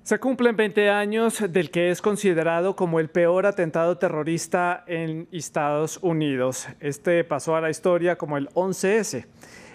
Se cumplen 20 años del que es considerado como el peor atentado terrorista en Estados Unidos. Este pasó a la historia como el 11S.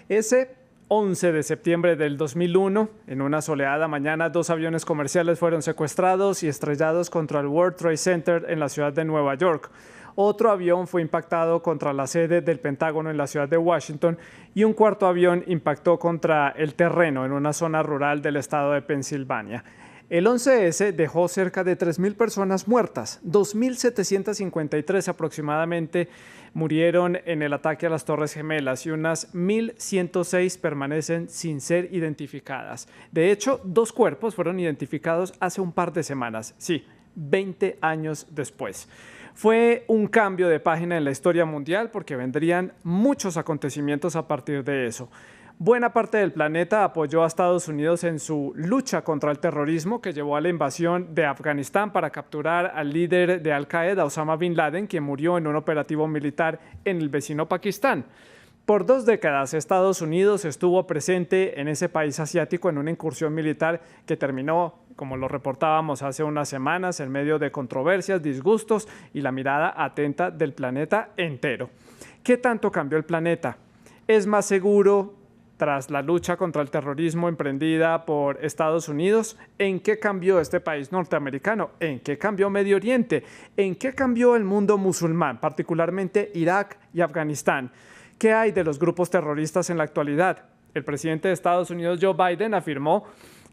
Ese 11 de septiembre del 2001, en una soleada mañana, 2 aviones comerciales fueron secuestrados y estrellados contra el World Trade Center en la ciudad de Nueva York. Otro avión fue impactado contra la sede del Pentágono en la ciudad de Washington y un cuarto avión impactó contra el terreno en una zona rural del estado de Pensilvania. El 11S dejó cerca de 3.000 personas muertas, 2.753 aproximadamente murieron en el ataque a las Torres Gemelas y unas 1.106 permanecen sin ser identificadas. De hecho, 2 cuerpos fueron identificados hace un par de semanas, sí, 20 años después. Fue un cambio de página en la historia mundial porque vendrían muchos acontecimientos a partir de eso. Buena parte del planeta apoyó a Estados Unidos en su lucha contra el terrorismo que llevó a la invasión de Afganistán para capturar al líder de Al-Qaeda, Osama Bin Laden, quien murió en un operativo militar en el vecino Pakistán. Por 2 décadas, Estados Unidos estuvo presente en ese país asiático en una incursión militar que terminó, como lo reportábamos hace unas semanas, en medio de controversias, disgustos y la mirada atenta del planeta entero. ¿Qué tanto cambió el planeta? ¿Es más seguro tras la lucha contra el terrorismo emprendida por Estados Unidos? ¿En qué cambió este país norteamericano? ¿En qué cambió Medio Oriente? ¿En qué cambió el mundo musulmán, particularmente Irak y Afganistán? ¿Qué hay de los grupos terroristas en la actualidad? El presidente de Estados Unidos, Joe Biden, afirmó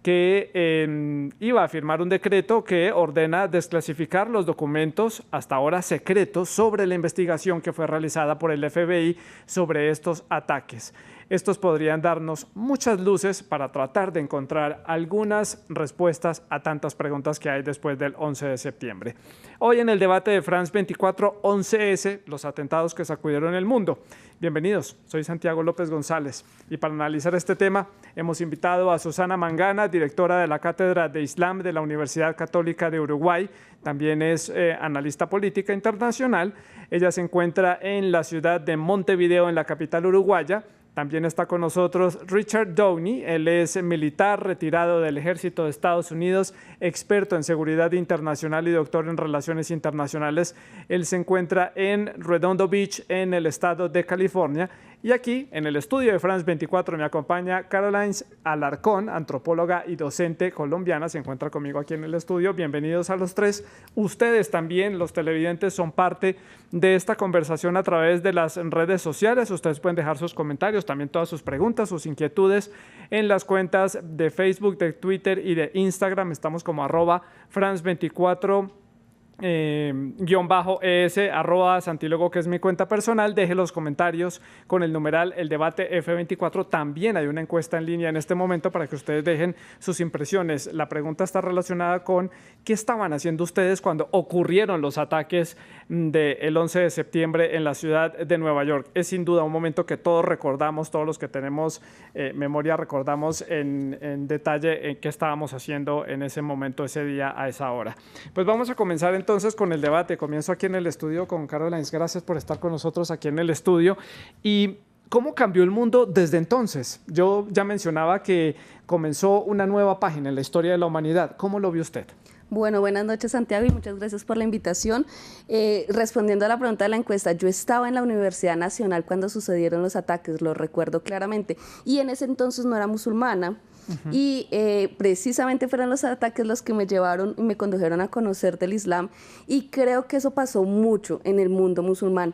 que iba a firmar un decreto que ordena desclasificar los documentos hasta ahora secretos sobre la investigación que fue realizada por el FBI sobre estos ataques. Estos podrían darnos muchas luces para tratar de encontrar algunas respuestas a tantas preguntas que hay después del 11 de septiembre. Hoy en el debate de France 24, 11S, los atentados que sacudieron el mundo. Bienvenidos, soy Santiago López González y para analizar este tema hemos invitado a Susana Mangana, directora de la Cátedra de Islam de la Universidad Católica de Uruguay. También es analista política internacional. Ella se encuentra en la ciudad de Montevideo, en la capital uruguaya. También está con nosotros Richard Downey, él es militar retirado del Ejército de Estados Unidos, experto en seguridad internacional y doctor en relaciones internacionales. Él se encuentra en Redondo Beach, en el estado de California. Y aquí, en el estudio de France 24, me acompaña Caroline Alarcón, antropóloga y docente colombiana. Se encuentra conmigo aquí en el estudio. Bienvenidos a los 3. Ustedes también, los televidentes, son parte de esta conversación a través de las redes sociales. Ustedes pueden dejar sus comentarios, también todas sus preguntas, sus inquietudes en las cuentas de Facebook, de Twitter y de Instagram. Estamos como @France24. _ES, @Santilogo, que es mi cuenta personal. Deje los comentarios con el numeral El Debate F24. También hay una encuesta en línea en este momento para que ustedes dejen sus impresiones. La pregunta está relacionada con qué estaban haciendo ustedes cuando ocurrieron los ataques del 11 de septiembre en la ciudad de Nueva York. Es sin duda un momento que todos recordamos, todos los que tenemos memoria recordamos en detalle qué estábamos haciendo en ese momento, ese día, a esa hora. Pues vamos a comenzar entonces con el debate. Comienzo aquí en el estudio con Caroline. Gracias por estar con nosotros aquí en el estudio. ¿Y cómo cambió el mundo desde entonces? Yo ya mencionaba que comenzó una nueva página en la historia de la humanidad. ¿Cómo lo vio usted? Bueno, buenas noches, Santiago, y muchas gracias por la invitación. Respondiendo a la pregunta de la encuesta, yo estaba en la Universidad Nacional cuando sucedieron los ataques, lo recuerdo claramente, y en ese entonces no era musulmana. Y precisamente fueron los ataques los que me llevaron y me condujeron a conocer del Islam, y creo que eso pasó mucho en el mundo musulmán.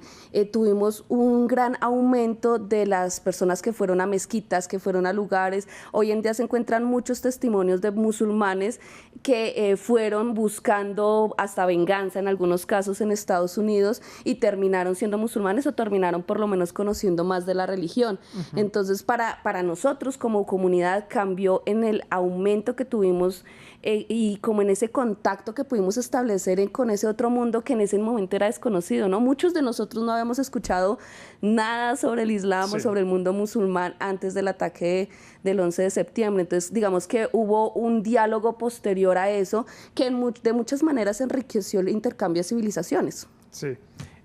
Tuvimos un gran aumento de las personas que fueron a mezquitas, que fueron a lugares. Hoy en día se encuentran muchos testimonios de musulmanes que fueron buscando hasta venganza en algunos casos en Estados Unidos y terminaron siendo musulmanes o terminaron por lo menos conociendo más de la religión. Entonces para nosotros como comunidad cambió en el aumento que tuvimos y como en ese contacto que pudimos establecer con ese otro mundo que en ese momento era desconocido, ¿no? Muchos de nosotros no habíamos escuchado nada sobre el Islam o sobre el mundo musulmán antes del ataque del 11 de septiembre. Entonces, digamos que hubo un diálogo posterior a eso que de muchas maneras enriqueció el intercambio de civilizaciones. Sí.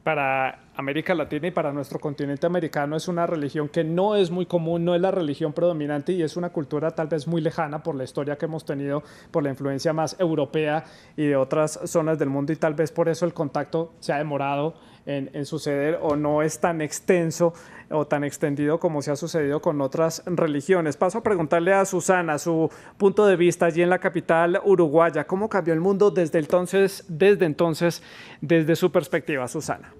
Para América Latina y para nuestro continente americano es una religión que no es muy común, no es la religión predominante y es una cultura tal vez muy lejana por la historia que hemos tenido, por la influencia más europea y de otras zonas del mundo y tal vez por eso el contacto se ha demorado en suceder o no es tan extenso o tan extendido como se ha sucedido con otras religiones. Paso a preguntarle a Susana su punto de vista allí en la capital uruguaya. ¿Cómo cambió el mundo desde entonces, desde su perspectiva, Susana?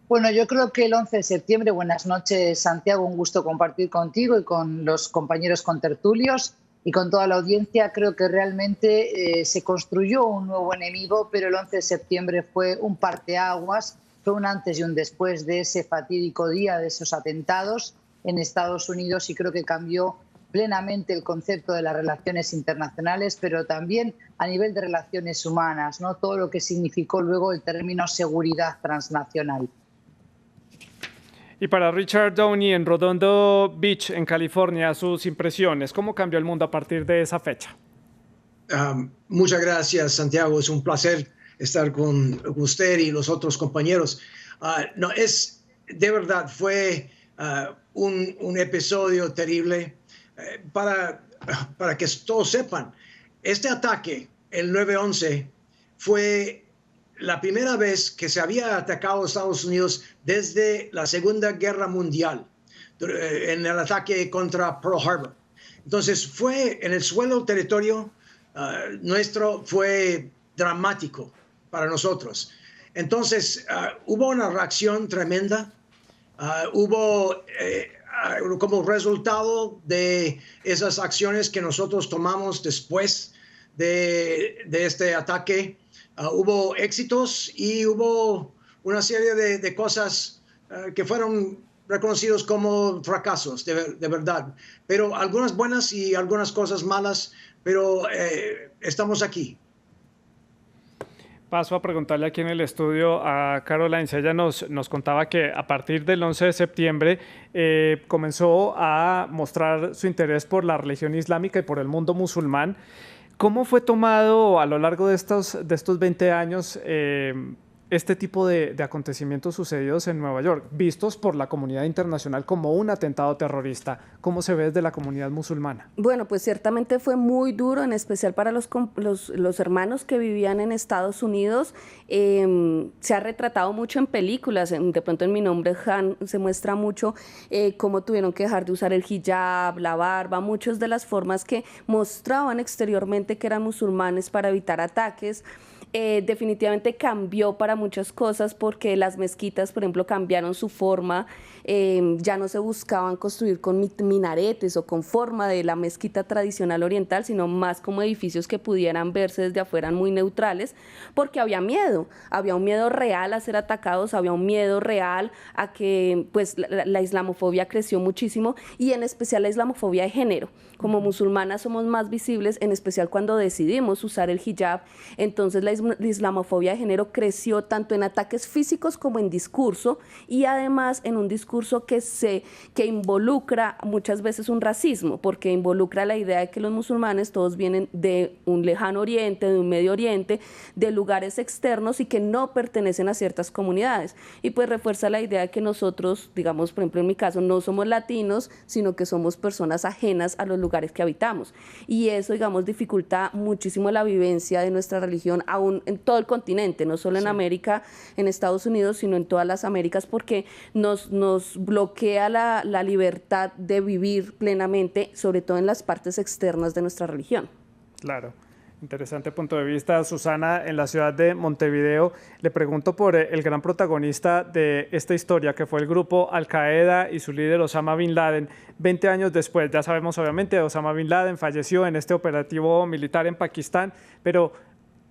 Bueno, yo creo que el 11 de septiembre, buenas noches Santiago, un gusto compartir contigo y con los compañeros contertulios y con toda la audiencia. Creo que realmente se construyó un nuevo enemigo, pero el 11 de septiembre fue un parteaguas, fue un antes y un después de ese fatídico día, de esos atentados en Estados Unidos y creo que cambió plenamente el concepto de las relaciones internacionales, pero también a nivel de relaciones humanas, ¿no? Todo lo que significó luego el término seguridad transnacional. Y para Richard Downey en Redondo Beach, en California, sus impresiones, ¿cómo cambió el mundo a partir de esa fecha? Muchas gracias, Santiago. Es un placer estar con usted y los otros compañeros. No, de verdad, fue un episodio terrible. Para que todos sepan, este ataque, el 9/11, fue la primera vez que se había atacado a Estados Unidos desde la Segunda Guerra Mundial, en el ataque contra Pearl Harbor. Entonces fue en el suelo territorio nuestro, fue dramático para nosotros. Entonces hubo una reacción tremenda, hubo como resultado de esas acciones que nosotros tomamos después de este ataque, hubo éxitos y hubo una serie de cosas que fueron reconocidos como fracasos, de verdad. Pero algunas buenas y algunas cosas malas, pero estamos aquí. Paso a preguntarle aquí en el estudio a Caroline. Ella nos contaba que a partir del 11 de septiembre comenzó a mostrar su interés por la religión islámica y por el mundo musulmán. ¿Cómo fue tomado a lo largo de estos 20 años este tipo de acontecimientos sucedidos en Nueva York, vistos por la comunidad internacional como un atentado terrorista? ¿Cómo se ve desde la comunidad musulmana? Bueno, pues ciertamente fue muy duro, en especial para los hermanos que vivían en Estados Unidos. Se ha retratado mucho en películas, de pronto en Mi nombre es Han se muestra mucho cómo tuvieron que dejar de usar el hijab, la barba, muchas de las formas que mostraban exteriormente que eran musulmanes para evitar ataques. Definitivamente cambió para muchas cosas porque las mezquitas, por ejemplo, cambiaron su forma, ya no se buscaban construir con minaretes o con forma de la mezquita tradicional oriental, sino más como edificios que pudieran verse desde afuera muy neutrales, porque había un miedo real a ser atacados, había un miedo real a que pues la islamofobia creció muchísimo y en especial la islamofobia de género. Como musulmanas somos más visibles, en especial cuando decidimos usar el hijab, entonces la islamofobia de género creció tanto en ataques físicos como en discurso y además en un discurso que involucra muchas veces un racismo, porque involucra la idea de que los musulmanes todos vienen de un lejano oriente, de un Medio Oriente, de lugares externos y que no pertenecen a ciertas comunidades. Y pues refuerza la idea de que nosotros, digamos, por ejemplo en mi caso, no somos latinos, sino que somos personas ajenas a los lugares que habitamos. Y eso, digamos, dificulta muchísimo la vivencia de nuestra religión aún en todo el continente, no solo en América, en Estados Unidos, sino en todas las Américas, porque nos bloquea la libertad de vivir plenamente, sobre todo en las partes externas de nuestra religión. Claro. Interesante punto de vista. Susana, en la ciudad de Montevideo, le pregunto por el gran protagonista de esta historia, que fue el grupo Al-Qaeda y su líder Osama Bin Laden. 20 años después, ya sabemos obviamente, Osama Bin Laden falleció en este operativo militar en Pakistán, pero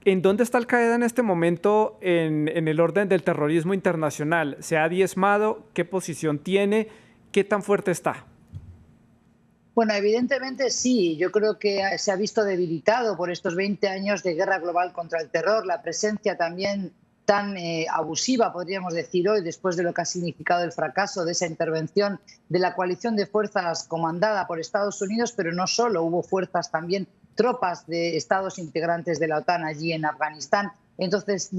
¿en dónde está Al-Qaeda en este momento en el orden del terrorismo internacional? ¿Se ha diezmado? ¿Qué posición tiene? ¿Qué tan fuerte está? Bueno, evidentemente sí. Yo creo que se ha visto debilitado por estos 20 años de guerra global contra el terror, la presencia también tan abusiva, podríamos decir hoy, después de lo que ha significado el fracaso de esa intervención de la coalición de fuerzas comandada por Estados Unidos, pero no solo, hubo fuerzas también, tropas de estados integrantes de la OTAN allí en Afganistán. Entonces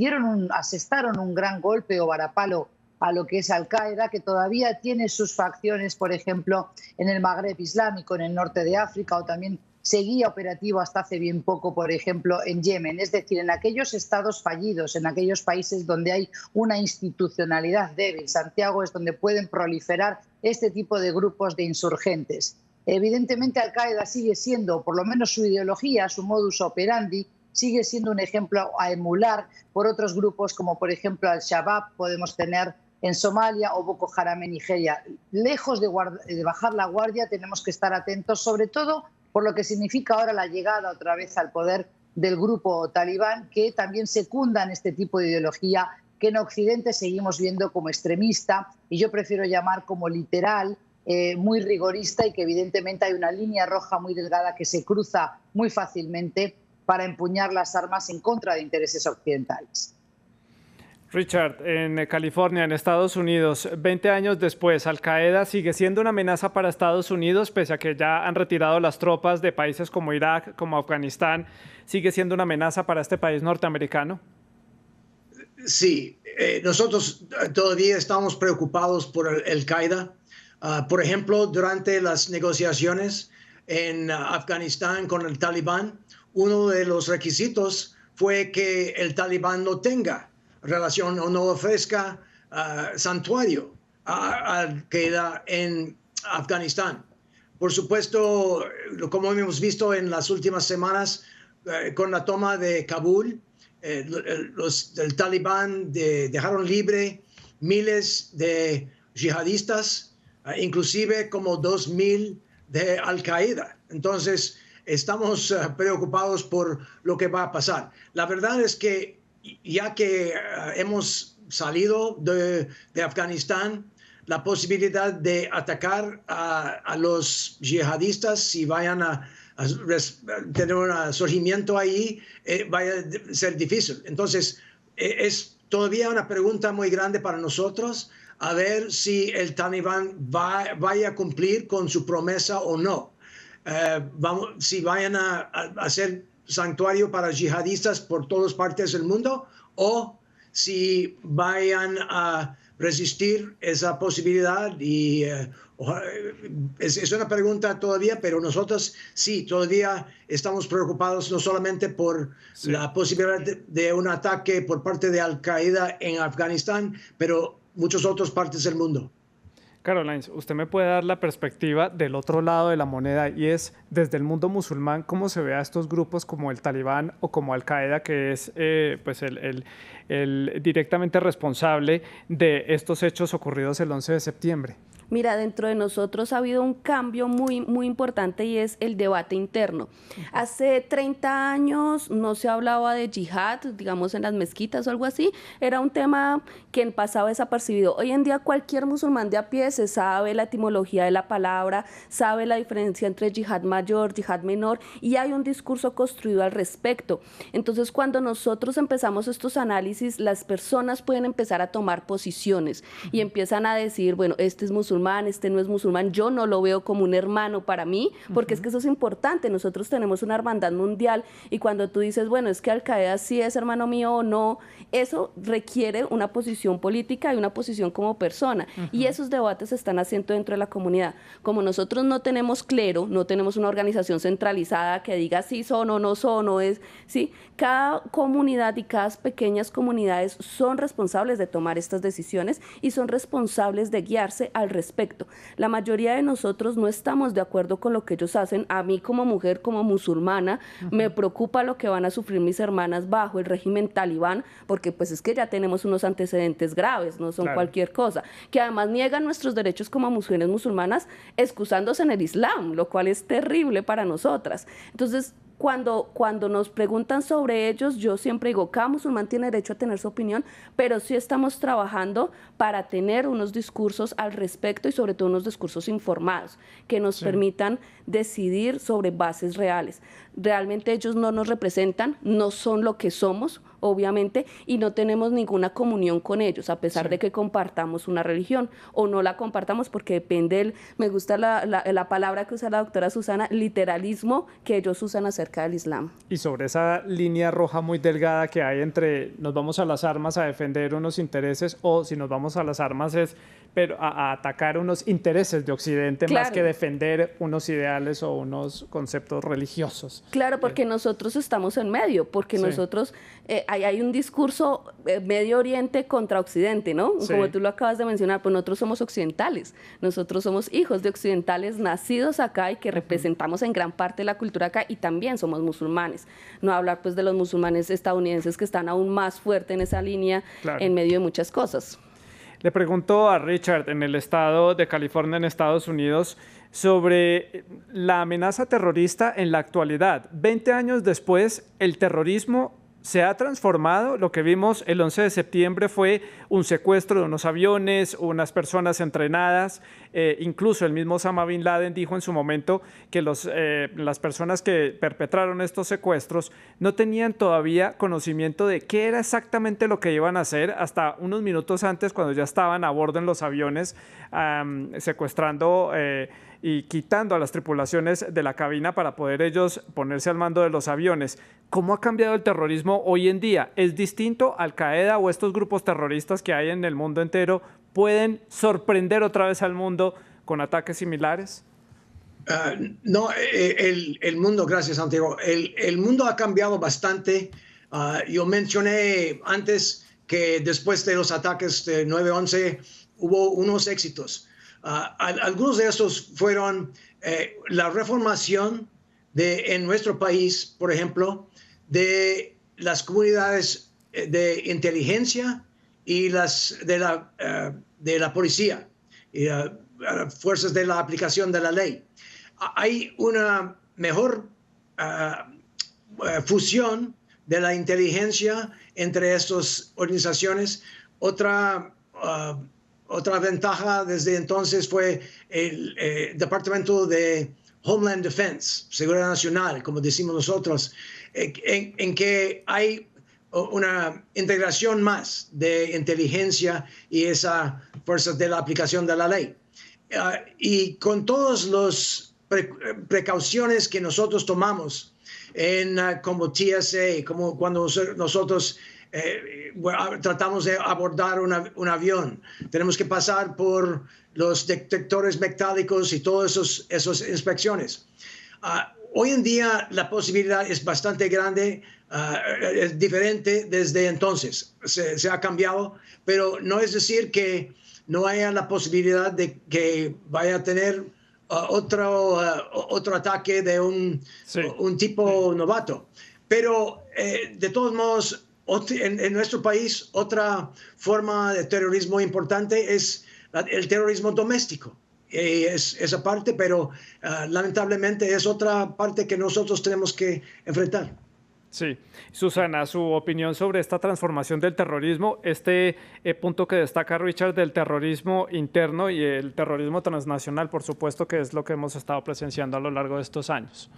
asestaron un gran golpe o varapalo a lo que es Al-Qaeda, que todavía tiene sus facciones, por ejemplo, en el Magreb islámico, en el norte de África, o también seguía operativo hasta hace bien poco, por ejemplo, en Yemen. Es decir, en aquellos estados fallidos, en aquellos países donde hay una institucionalidad débil, Santiago, es donde pueden proliferar este tipo de grupos de insurgentes. Evidentemente, Al-Qaeda sigue siendo, por lo menos su ideología, su modus operandi, sigue siendo un ejemplo a emular por otros grupos como, por ejemplo, Al-Shabaab, podemos tener en Somalia, o Boko Haram en Nigeria. Lejos de bajar la guardia, tenemos que estar atentos, sobre todo por lo que significa ahora la llegada otra vez al poder del grupo talibán, que también secundan este tipo de ideología que en Occidente seguimos viendo como extremista, y yo prefiero llamar como literal, muy rigorista, y que evidentemente hay una línea roja muy delgada que se cruza muy fácilmente para empuñar las armas en contra de intereses occidentales. Richard, en California, en Estados Unidos, 20 años después, ¿Al-Qaeda sigue siendo una amenaza para Estados Unidos, pese a que ya han retirado las tropas de países como Irak, como Afganistán? ¿Sigue siendo una amenaza para este país norteamericano? Sí, nosotros todavía estamos preocupados por Al-Qaeda. Por ejemplo, durante las negociaciones en Afganistán con el Talibán, uno de los requisitos fue que el Talibán no tenga relación o no ofrezca santuario a Al-Qaeda en Afganistán. Por supuesto, como hemos visto en las últimas semanas, con la toma de Kabul, el Talibán dejaron libre miles de yihadistas, inclusive como 2,000 de Al-Qaeda. Entonces, estamos preocupados por lo que va a pasar. La verdad es que ya que hemos salido de Afganistán, la posibilidad de atacar a los yihadistas, si vayan a tener un surgimiento ahí, va a ser difícil. Entonces, es todavía una pregunta muy grande para nosotros, a ver si el Talibán vaya a cumplir con su promesa o no. Si vayan a hacer santuario para yihadistas por todas partes del mundo, o si vayan a resistir esa posibilidad. Y es una pregunta todavía, pero nosotros sí, todavía estamos preocupados no solamente por la posibilidad de un ataque por parte de Al-Qaeda en Afganistán, pero muchas otras partes del mundo. Caroline, usted me puede dar la perspectiva del otro lado de la moneda, y es desde el mundo musulmán cómo se ve a estos grupos como el Talibán o como Al-Qaeda, que es pues el directamente responsable de estos hechos ocurridos el 11 de septiembre. Mira, dentro de nosotros ha habido un cambio muy importante, y es el debate interno. Hace 30 años no se hablaba de yihad, digamos, en las mezquitas o algo así. Era un tema que pasaba desapercibido. Hoy en día cualquier musulmán de a pie se sabe la etimología de la palabra, sabe la diferencia entre yihad mayor, yihad menor, y hay un discurso construido al respecto. Entonces, cuando nosotros empezamos estos análisis, las personas pueden empezar a tomar posiciones y empiezan a decir, bueno, este es musulmán, este no es musulmán, yo no lo veo como un hermano para mí, porque es que eso es importante. Nosotros tenemos una hermandad mundial, y cuando tú dices, bueno, es que Al-Qaeda sí es hermano mío o no, eso requiere una posición política y una posición como persona, y esos debates se están haciendo dentro de la comunidad. Como nosotros no tenemos clero, no tenemos una organización centralizada que diga sí son o no son, o es, ¿sí? Cada comunidad y cada pequeñas comunidades son responsables de tomar estas decisiones y son responsables de guiarse al respecto. La mayoría de nosotros no estamos de acuerdo con lo que ellos hacen. A mí como mujer, como musulmana, me preocupa lo que van a sufrir mis hermanas bajo el régimen talibán, porque pues es que ya tenemos unos antecedentes graves, no son cualquier cosa, que además niegan nuestros derechos como mujeres musulmanas excusándose en el Islam, lo cual es terrible para nosotras. Entonces, cuando nos preguntan sobre ellos, yo siempre digo, cada musulmán tiene derecho a tener su opinión, pero sí estamos trabajando para tener unos discursos al respecto, y sobre todo unos discursos informados que nos permitan decidir sobre bases reales. Realmente ellos no nos representan, no son lo que somos. obviamente, y no tenemos ninguna comunión con ellos, a pesar de que compartamos una religión, o no la compartamos, porque depende me gusta la palabra que usa la doctora Susana, literalismo que ellos usan acerca del Islam. Y sobre esa línea roja muy delgada que hay entre nos vamos a las armas a defender unos intereses, o si nos vamos a las armas es pero a atacar unos intereses de Occidente, más que defender unos ideales o unos conceptos religiosos. Claro, porque nosotros estamos en medio, porque nosotros, hay un discurso Medio Oriente contra Occidente, ¿no? Como tú lo acabas de mencionar, pues nosotros somos occidentales, nosotros somos hijos de occidentales nacidos acá y que representamos en gran parte la cultura acá, y también somos musulmanes. No hablar pues de los musulmanes estadounidenses que están aún más fuertes en esa línea, en medio de muchas cosas. Le pregunto a Richard, en el estado de California, en Estados Unidos, sobre la amenaza terrorista en la actualidad. 20 años después, el terrorismo se ha transformado. Lo que vimos el 11 de septiembre fue un secuestro de unos aviones, unas personas entrenadas. Incluso el mismo Osama Bin Laden dijo en su momento que las personas que perpetraron estos secuestros no tenían todavía conocimiento de qué era exactamente lo que iban a hacer hasta unos minutos antes, cuando ya estaban a bordo en los aviones, secuestrando y quitando a las tripulaciones de la cabina para poder ellos ponerse al mando de los aviones. ¿Cómo ha cambiado el terrorismo hoy en día? ¿Es distinto? ¿Al-Qaeda o estos grupos terroristas que hay en el mundo entero pueden sorprender otra vez al mundo con ataques similares? No, el mundo, gracias Santiago, el mundo ha cambiado bastante. Yo mencioné antes que después de los ataques de 9/11 hubo unos éxitos. Algunos de estos fueron la reformación en nuestro país, por ejemplo, de las comunidades de inteligencia y de la policía y fuerzas de la aplicación de la ley. Hay una mejor fusión de la inteligencia entre estas organizaciones. Otra ventaja desde entonces fue el Departamento de Homeland Defense, Seguridad Nacional, como decimos nosotros, en que hay una integración más de inteligencia y esas fuerzas de la aplicación de la ley. Y con todas las precauciones que nosotros tomamos como TSA, como cuando nosotros tratamos de abordar un avión, tenemos que pasar por los detectores metálicos y todas esas inspecciones. Hoy en día la posibilidad es bastante grande, es diferente desde entonces, se ha cambiado, pero no es decir que no haya la posibilidad de que vaya a tener otro ataque de un tipo novato. Pero de todos modos, en nuestro país, otra forma de terrorismo importante es el terrorismo doméstico. Es esa parte, pero lamentablemente es otra parte que nosotros tenemos que enfrentar. Sí. Susana, su opinión sobre esta transformación del terrorismo, punto que destaca Richard del terrorismo interno y el terrorismo transnacional, por supuesto, que es lo que hemos estado presenciando a lo largo de estos años.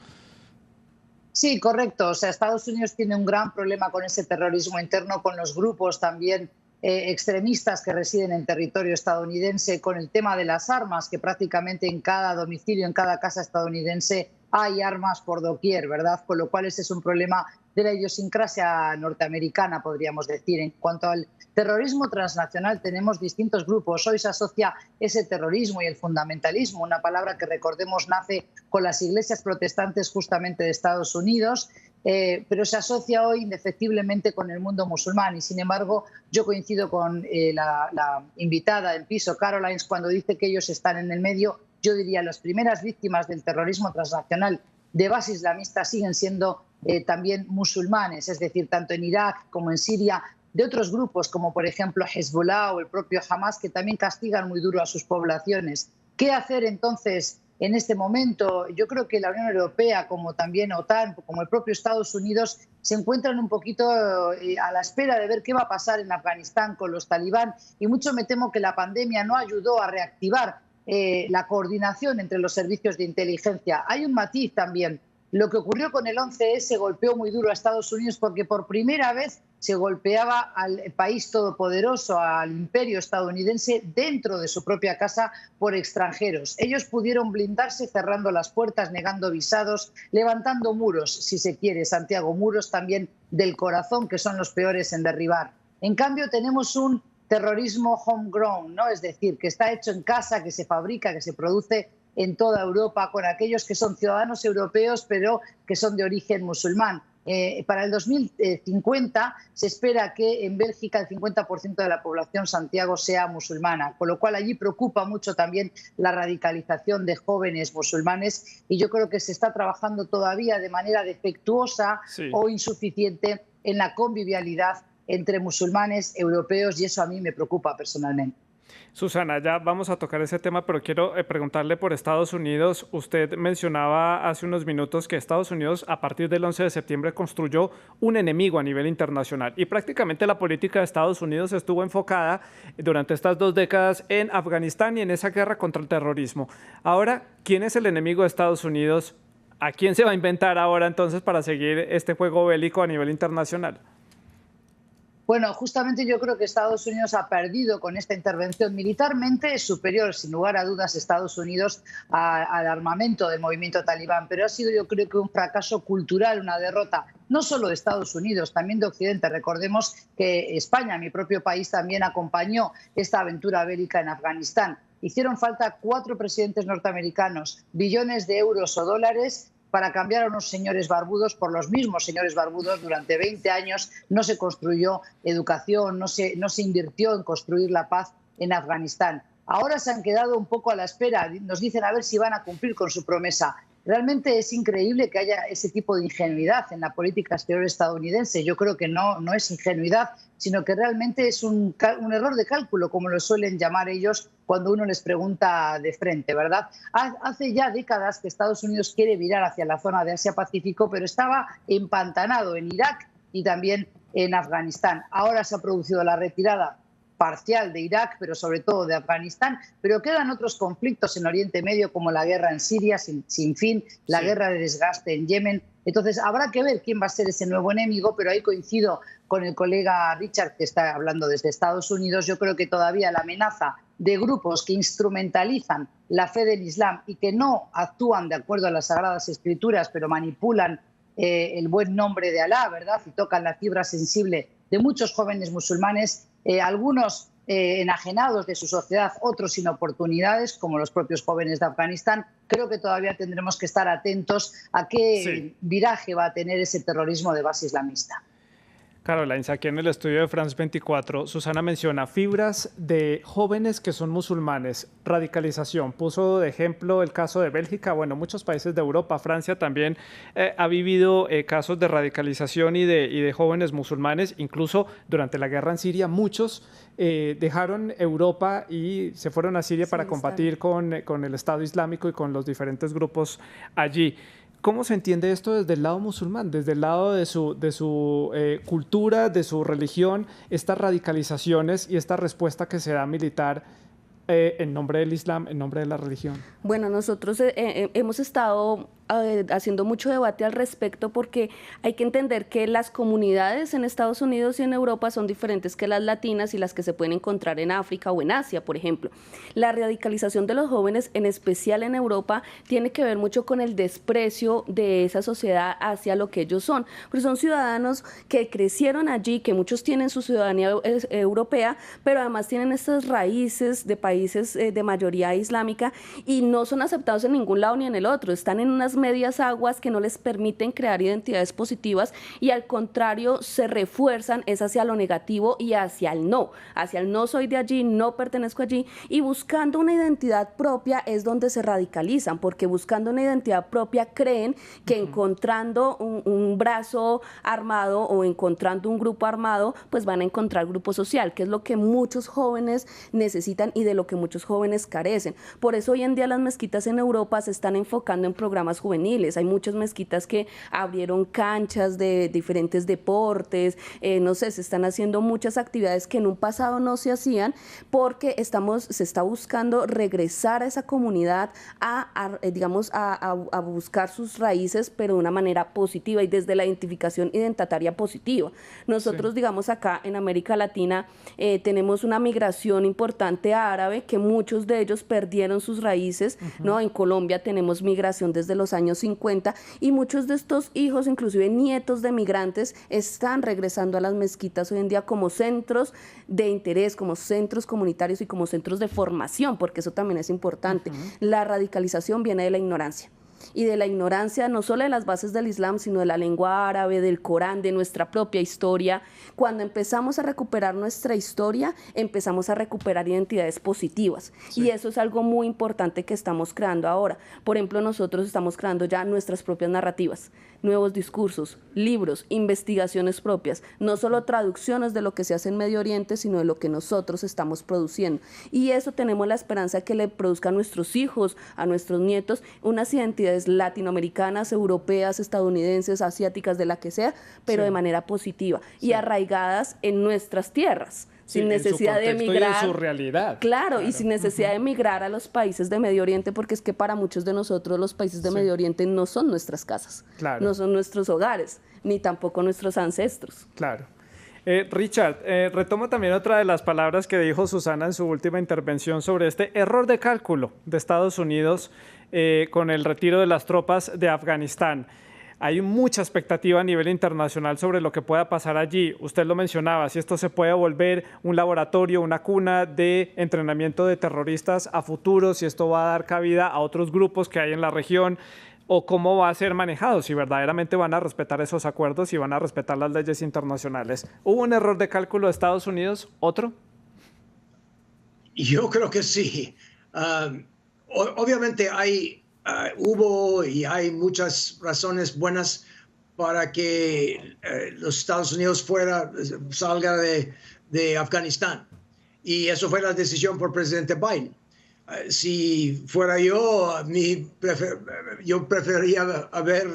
Sí, correcto. O sea, Estados Unidos tiene un gran problema con ese terrorismo interno, con los grupos también extremistas que residen en territorio estadounidense, con el tema de las armas, que prácticamente en cada domicilio, en cada casa estadounidense hay armas por doquier, ¿verdad? Con lo cual ese es un problema de la idiosincrasia norteamericana, podríamos decir. En cuanto al terrorismo transnacional, tenemos distintos grupos. Hoy se asocia ese terrorismo y el fundamentalismo, una palabra que, recordemos, nace con las iglesias protestantes justamente de Estados Unidos, pero se asocia hoy indefectiblemente con el mundo musulmán. Y sin embargo, yo coincido con la invitada en piso, Caroline, cuando dice que ellos están en el medio. Yo diría las primeras víctimas del terrorismo transnacional de base islamista siguen siendo también musulmanes, es decir, tanto en Irak como en Siria, de otros grupos como por ejemplo Hezbollah o el propio Hamas, que también castigan muy duro a sus poblaciones. ¿Qué hacer entonces en este momento? Yo creo que la Unión Europea, como también OTAN, como el propio Estados Unidos, se encuentran un poquito a la espera de ver qué va a pasar en Afganistán con los talibán, y mucho me temo que la pandemia no ayudó a reactivar la coordinación entre los servicios de inteligencia. Hay un matiz también. Lo que ocurrió con el 11S golpeó muy duro a Estados Unidos porque por primera vez se golpeaba al país todopoderoso, al imperio estadounidense, dentro de su propia casa por extranjeros. Ellos pudieron blindarse cerrando las puertas, negando visados, levantando muros, si se quiere, Santiago, muros también del corazón, que son los peores en derribar. En cambio, tenemos un terrorismo homegrown, ¿no? Es decir, que está hecho en casa, que se fabrica, que se produce en toda Europa, con aquellos que son ciudadanos europeos, pero que son de origen musulmán. Para el 2050 se espera que en Bélgica el 50% de la población, Santiago, sea musulmana, con lo cual allí preocupa mucho también la radicalización de jóvenes musulmanes, y yo creo que se está trabajando todavía de manera defectuosa o insuficiente en la convivialidad entre musulmanes europeos, y eso a mí me preocupa personalmente. Susana, ya vamos a tocar ese tema, pero quiero preguntarle por Estados Unidos. Usted mencionaba hace unos minutos que Estados Unidos, a partir del 11 de septiembre, construyó un enemigo a nivel internacional, y prácticamente la política de Estados Unidos estuvo enfocada durante estas 2 décadas en Afganistán y en esa guerra contra el terrorismo. Ahora, ¿quién es el enemigo de Estados Unidos? ¿A quién se va a inventar ahora entonces para seguir este juego bélico a nivel internacional? Bueno, justamente yo creo que Estados Unidos ha perdido con esta intervención. Militarmente es superior, sin lugar a dudas, Estados Unidos al armamento del movimiento talibán, pero ha sido, yo creo, que un fracaso cultural, una derrota no solo de Estados Unidos, también de Occidente. Recordemos que España, mi propio país, también acompañó esta aventura bélica en Afganistán. Hicieron falta 4 presidentes norteamericanos, billones de euros o dólares, para cambiar a unos señores barbudos por los mismos señores barbudos. Durante 20 años no se construyó educación, no se invirtió en construir la paz en Afganistán. Ahora se han quedado un poco a la espera, nos dicen a ver si van a cumplir con su promesa. Realmente es increíble que haya ese tipo de ingenuidad en la política exterior estadounidense. Yo creo que no es ingenuidad, sino que realmente es un error de cálculo, como lo suelen llamar ellos cuando uno les pregunta de frente, ¿verdad? Hace ya décadas que Estados Unidos quiere virar hacia la zona de Asia-Pacífico, pero estaba empantanado en Irak y también en Afganistán. Ahora se ha producido la retirada parcial de Irak, pero sobre todo de Afganistán, pero quedan otros conflictos en Oriente Medio, como la guerra en Siria sin fin, la guerra de desgaste en Yemen. Entonces habrá que ver quién va a ser ese nuevo enemigo, pero ahí coincido con el colega Richard, que está hablando desde Estados Unidos. Yo creo que todavía la amenaza de grupos que instrumentalizan la fe del Islam y que no actúan de acuerdo a las Sagradas Escrituras, pero manipulan el buen nombre de Alá, ¿verdad? Y tocan la fibra sensible de muchos jóvenes musulmanes, algunos enajenados de su sociedad, otros sin oportunidades, como los propios jóvenes de Afganistán. Creo que todavía tendremos que estar atentos a qué viraje va a tener ese terrorismo de base islamista. Caroline, aquí en el estudio de France 24, Susana menciona fibras de jóvenes que son musulmanes, radicalización. Puso de ejemplo el caso de Bélgica. Bueno, muchos países de Europa, Francia también ha vivido casos de radicalización y de jóvenes musulmanes. Incluso durante la guerra en Siria, muchos dejaron Europa y se fueron a Siria para combatir con el Estado Islámico y con los diferentes grupos allí. ¿Cómo se entiende esto desde el lado musulmán, desde el lado de su cultura, de su religión, estas radicalizaciones y esta respuesta que se da militar en nombre del Islam, en nombre de la religión? Bueno, nosotros hemos estado haciendo mucho debate al respecto, porque hay que entender que las comunidades en Estados Unidos y en Europa son diferentes que las latinas y las que se pueden encontrar en África o en Asia, por ejemplo. La radicalización de los jóvenes, en especial en Europa, tiene que ver mucho con el desprecio de esa sociedad hacia lo que ellos son, porque son ciudadanos que crecieron allí, que muchos tienen su ciudadanía europea, pero además tienen estas raíces de países de mayoría islámica y no son aceptados en ningún lado ni en el otro. Están en unas medias aguas que no les permiten crear identidades positivas y al contrario se refuerzan es hacia lo negativo y hacia el no soy de allí, no pertenezco allí, y buscando una identidad propia es donde se radicalizan, porque buscando una identidad propia creen que encontrando un brazo armado o encontrando un grupo armado pues van a encontrar grupo social, que es lo que muchos jóvenes necesitan y de lo que muchos jóvenes carecen. Por eso hoy en día las mezquitas en Europa se están enfocando en programas juveniles. Hay muchas mezquitas que abrieron canchas de diferentes deportes, no sé, se están haciendo muchas actividades que en un pasado no se hacían porque se está buscando regresar a esa comunidad digamos, a buscar sus raíces, pero de una manera positiva y desde la identificación identitaria positiva. Nosotros, digamos, acá en América Latina tenemos una migración importante árabe que muchos de ellos perdieron sus raíces, ¿no? En Colombia tenemos migración desde los años 50 y muchos de estos hijos, inclusive nietos de migrantes, están regresando a las mezquitas hoy en día como centros de interés, como centros comunitarios y como centros de formación, porque eso también es importante. La radicalización viene de la ignorancia. Y de la ignorancia no solo de las bases del Islam, sino de la lengua árabe, del Corán, de nuestra propia historia. Cuando empezamos a recuperar nuestra historia, empezamos a recuperar identidades positivas. Sí. Y eso es algo muy importante que estamos creando ahora. Por ejemplo, nosotros estamos creando ya nuestras propias narrativas, nuevos discursos, libros, investigaciones propias, no solo traducciones de lo que se hace en Medio Oriente, sino de lo que nosotros estamos produciendo. Y eso tenemos la esperanza de que le produzca a nuestros hijos, a nuestros nietos, unas identidades latinoamericanas, europeas, estadounidenses, asiáticas, de la que sea, pero de manera positiva y arraigadas en nuestras tierras. Sin necesidad de emigrar. Y en su realidad. Claro, y sin necesidad de emigrar a los países de Medio Oriente, porque es que para muchos de nosotros los países de Medio Oriente no son nuestras casas, no son nuestros hogares, ni tampoco nuestros ancestros. Claro. Richard, retomo también otra de las palabras que dijo Susana en su última intervención sobre este error de cálculo de Estados Unidos con el retiro de las tropas de Afganistán. Hay mucha expectativa a nivel internacional sobre lo que pueda pasar allí. Usted lo mencionaba, si esto se puede volver un laboratorio, una cuna de entrenamiento de terroristas a futuro, si esto va a dar cabida a otros grupos que hay en la región, o cómo va a ser manejado, si verdaderamente van a respetar esos acuerdos y van a respetar las leyes internacionales. ¿Hubo un error de cálculo de Estados Unidos? ¿Otro? Yo creo que sí. Obviamente hubo y hay muchas razones buenas para que los Estados Unidos salga de Afganistán. Y eso fue la decisión por presidente Biden. Si fuera yo, yo preferiría haber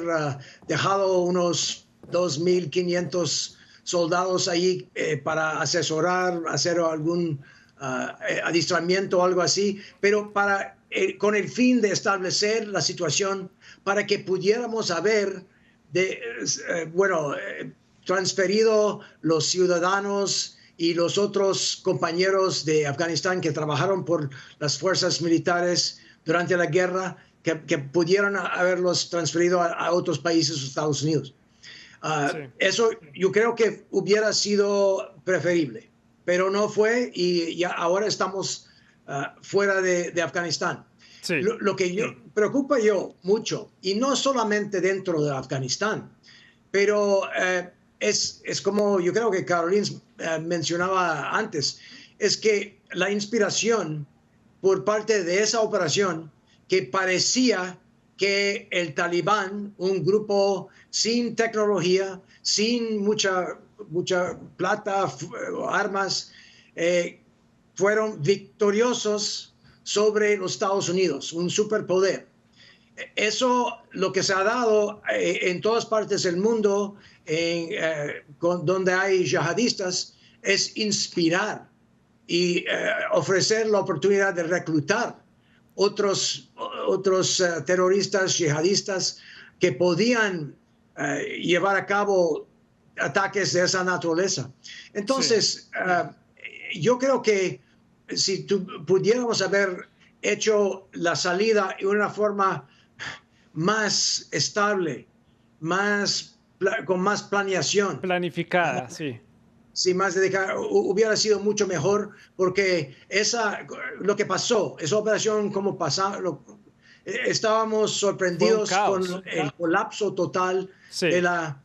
dejado unos 2.500 soldados ahí para asesorar, hacer algún adiestramiento o algo así, pero con el fin de establecer la situación para que pudiéramos haber transferido los ciudadanos y los otros compañeros de Afganistán que trabajaron por las fuerzas militares durante la guerra, que pudieran haberlos transferido a otros países o Estados Unidos. Eso yo creo que hubiera sido preferible, pero no fue y ya ahora estamos fuera de Afganistán. Sí. Lo que preocupa mucho, y no solamente dentro de Afganistán, pero es como yo creo que Caroline mencionaba antes, es que la inspiración por parte de esa operación, que parecía que el Talibán, un grupo sin tecnología, sin mucha plata, armas, fueron victoriosos sobre los Estados Unidos, un superpoder. Eso lo que se ha dado en todas partes del mundo, donde hay yihadistas, es inspirar y ofrecer la oportunidad de reclutar otros terroristas yihadistas que podían llevar a cabo ataques de esa naturaleza. Entonces, yo creo que si pudiéramos haber hecho la salida de una forma más estable, con más planeación. Planificada, sí. Sí, más dedicada, hubiera sido mucho mejor, porque lo que pasó, esa operación como pasó, estábamos sorprendidos con el colapso total de las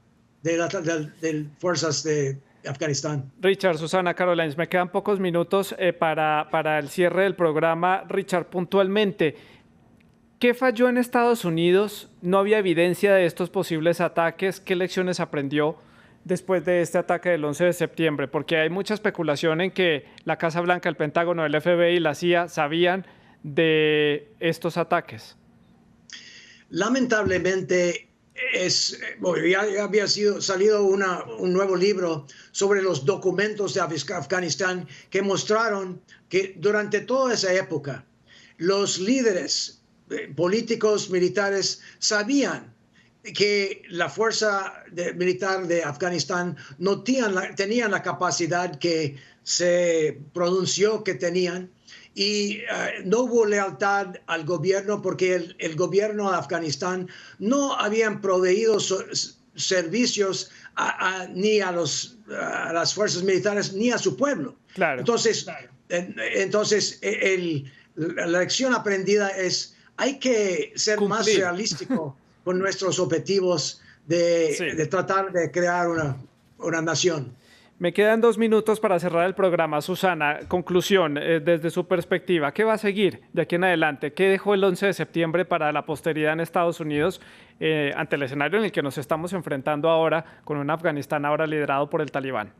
fuerzas de Afganistán. Richard, Susana, Caroline, me quedan pocos minutos para el cierre del programa. Richard, puntualmente, ¿qué falló en Estados Unidos? ¿No había evidencia de estos posibles ataques? ¿Qué lecciones aprendió después de este ataque del 11 de septiembre? Porque hay mucha especulación en que la Casa Blanca, el Pentágono, el FBI y la CIA sabían de estos ataques. Lamentablemente, ya había salido un nuevo libro sobre los documentos de Afganistán que mostraron que durante toda esa época los líderes políticos militares sabían que la fuerza militar de Afganistán no tenían la capacidad que se pronunció que tenían, y no hubo lealtad al gobierno porque el gobierno de Afganistán no habían proveído servicios ni a las fuerzas militares ni a su pueblo. Claro. Entonces la lección aprendida es: hay que ser más realístico con nuestros objetivos de tratar de crear una nación. Me quedan 2 minutos para cerrar el programa. Susana, conclusión, desde su perspectiva, ¿qué va a seguir de aquí en adelante? ¿Qué dejó el 11 de septiembre para la posteridad en Estados Unidos ante el escenario en el que nos estamos enfrentando ahora con un Afganistán ahora liderado por el Talibán?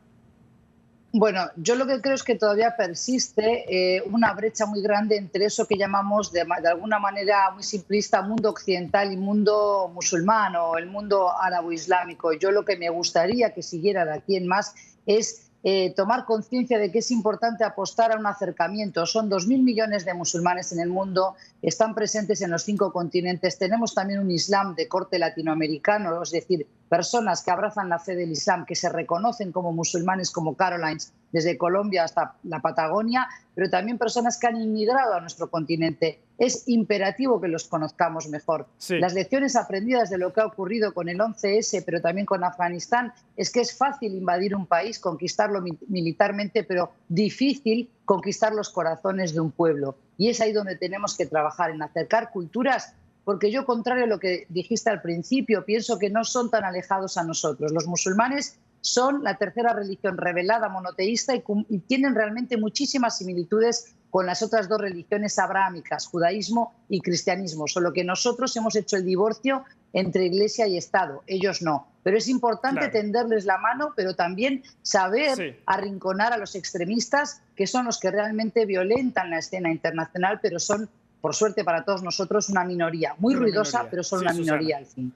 Bueno, yo lo que creo es que todavía persiste una brecha muy grande entre eso que llamamos de alguna manera muy simplista mundo occidental y mundo musulmán o el mundo árabo-islámico. Yo lo que me gustaría que siguiera de aquí en más es tomar conciencia de que es importante apostar a un acercamiento. Son 2.000 millones de musulmanes en el mundo, están presentes en los 5 continentes. Tenemos también un Islam de corte latinoamericano, es decir, personas que abrazan la fe del Islam, que se reconocen como musulmanes, como Carolines, desde Colombia hasta la Patagonia, pero también personas que han inmigrado a nuestro continente. Es imperativo que los conozcamos mejor. Sí. Las lecciones aprendidas de lo que ha ocurrido con el 11S, pero también con Afganistán, es que es fácil invadir un país, conquistarlo militarmente, pero difícil conquistar los corazones de un pueblo. Y es ahí donde tenemos que trabajar, en acercar culturas, porque yo, contrario a lo que dijiste al principio, pienso que no son tan alejados a nosotros. Los musulmanes son la tercera religión revelada monoteísta y tienen realmente muchísimas similitudes con las otras 2 religiones abrahámicas, judaísmo y cristianismo, solo que nosotros hemos hecho el divorcio entre Iglesia y Estado, ellos no. Pero es importante tenderles la mano, pero también saber arrinconar a los extremistas, que son los que realmente violentan la escena internacional, pero son, por suerte para todos nosotros, una minoría, muy ruidosa, pero son una minoría al fin.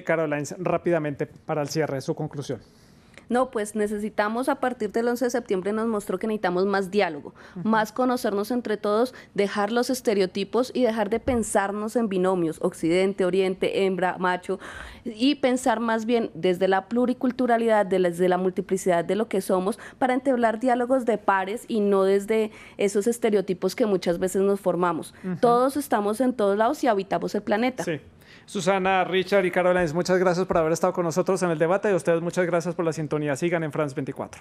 Carolines, rápidamente para el cierre, su conclusión. No, pues necesitamos, a partir del 11 de septiembre nos mostró que necesitamos más diálogo, más conocernos entre todos, dejar los estereotipos y dejar de pensarnos en binomios, occidente, oriente, hembra, macho, y pensar más bien desde la pluriculturalidad, desde la multiplicidad de lo que somos, para entablar diálogos de pares y no desde esos estereotipos que muchas veces nos formamos. Todos estamos en todos lados y habitamos el planeta. Sí. Susana, Richard y Carolines, muchas gracias por haber estado con nosotros en el debate y a ustedes muchas gracias por la sintonía. Sigan en France 24.